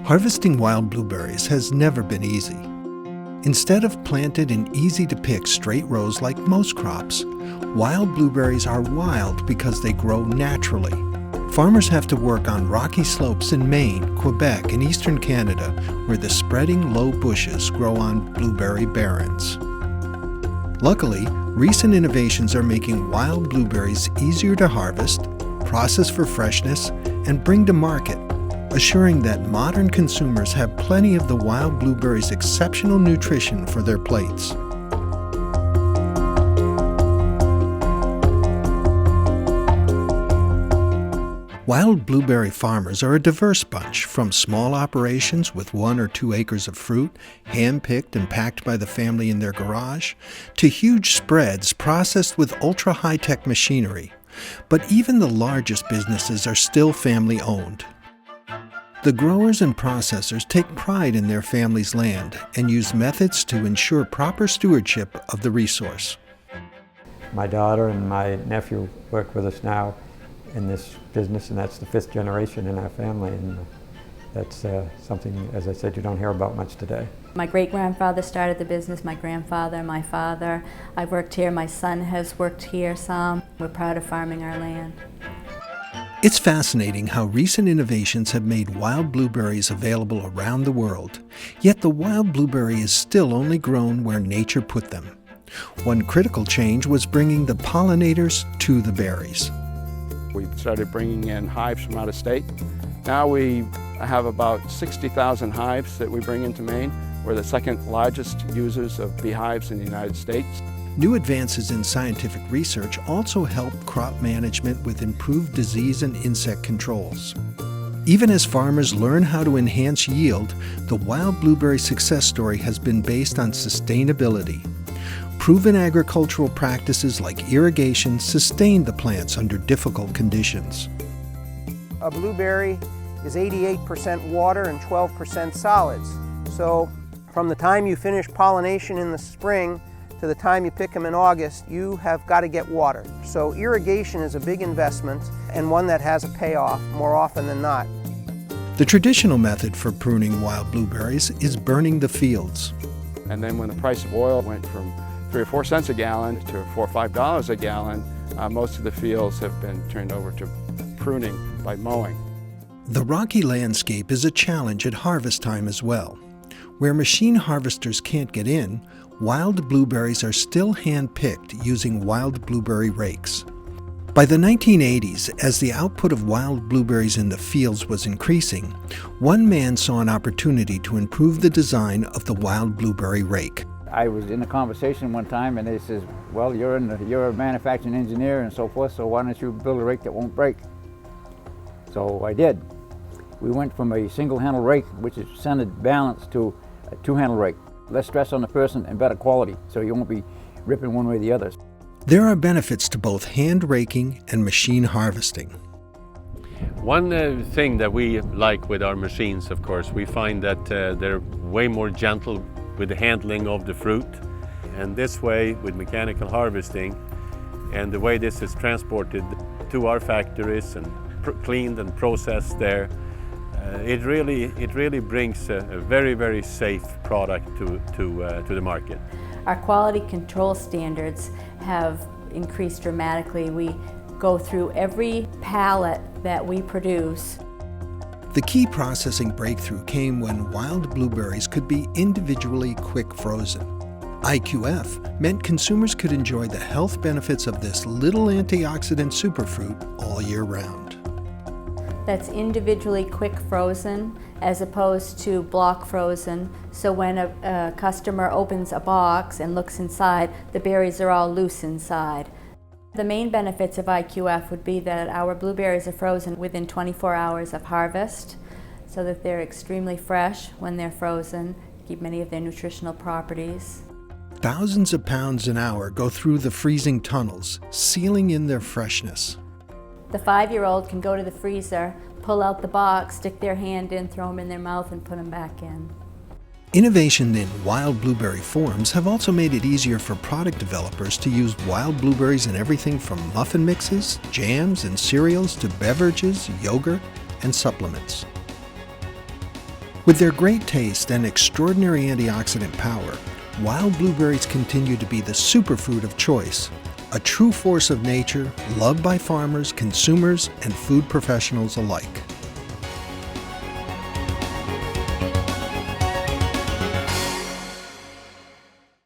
Harvesting wild blueberries has never been easy. Instead of planted in easy-to-pick straight rows like most crops, wild blueberries are wild because they grow naturally. Farmers have to work on rocky slopes in Maine, Quebec, and eastern Canada, where the spreading low bushes grow on blueberry barrens. Luckily, recent innovations are making wild blueberries easier to harvest, process for freshness, and bring to market, assuring that modern consumers have plenty of the wild blueberry's exceptional nutrition for their plates. Wild blueberry farmers are a diverse bunch, from small operations with 1 or 2 acres of fruit, hand-picked and packed by the family in their garage, to huge spreads processed with ultra-high-tech machinery. But even the largest businesses are still family-owned. The growers and processors take pride in their family's land and use methods to ensure proper stewardship of the resource. My daughter and my nephew work with us now in this business, and that's the 5th generation in our family, and that's something, as I said, you don't hear about much today. My great-grandfather started the business, my grandfather, my father. I've worked here, my son has worked here some. We're proud of farming our land. It's fascinating how recent innovations have made wild blueberries available around the world, yet the wild blueberry is still only grown where nature put them. One critical change was bringing the pollinators to the berries. We started bringing in hives from out of state. Now we have about 60,000 hives that we bring into Maine. We're the second largest users of beehives in the United States. New advances in scientific research also help crop management with improved disease and insect controls. Even as farmers learn how to enhance yield, the wild blueberry success story has been based on sustainability. Proven agricultural practices like irrigation sustain the plants under difficult conditions. A blueberry is 88% water and 12% solids. So from the time you finish pollination in the spring to the time you pick them in August, you have got to get water. So irrigation is a big investment and one that has a payoff more often than not. The traditional method for pruning wild blueberries is burning the fields. And then when the price of oil went from 3 or 4 cents a gallon to $4 or $5 a gallon, most of the fields have been turned over to pruning by mowing. The rocky landscape is a challenge at harvest time as well. Where machine harvesters can't get in, wild blueberries are still hand-picked using wild blueberry rakes. By the 1980s, as the output of wild blueberries in the fields was increasing, one man saw an opportunity to improve the design of the wild blueberry rake. I was in a conversation one time and they says, well, you're a manufacturing engineer and so forth, so why don't you build a rake that won't break? So I did. We went from a single handle rake, which is centered balance, to a 2-handle rake. Less stress on the person and better quality, so you won't be ripping one way or the other. There are benefits to both hand raking and machine harvesting. One thing that we like with our machines, of course, we find that they're way more gentle with the handling of the fruit. And this way, with mechanical harvesting, and the way this is transported to our factories and cleaned and processed there, it really brings a very, very safe product to the market. Our quality control standards have increased dramatically. We go through every pallet that we produce. The key processing breakthrough came when wild blueberries could be individually quick frozen. IQF meant consumers could enjoy the health benefits of this little antioxidant superfruit all year round. That's individually quick frozen as opposed to block frozen. So when a customer opens a box and looks inside, the berries are all loose inside. The main benefits of IQF would be that our blueberries are frozen within 24 hours of harvest, so that they're extremely fresh when they're frozen, keep many of their nutritional properties. Thousands of pounds an hour go through the freezing tunnels, sealing in their freshness. The 5-year-old can go to the freezer, pull out the box, stick their hand in, throw them in their mouth, and put them back in. Innovation in wild blueberry forms have also made it easier for product developers to use wild blueberries in everything from muffin mixes, jams, and cereals to beverages, yogurt, and supplements. With their great taste and extraordinary antioxidant power, wild blueberries continue to be the superfood of choice, a true force of nature, loved by farmers, consumers, and food professionals alike.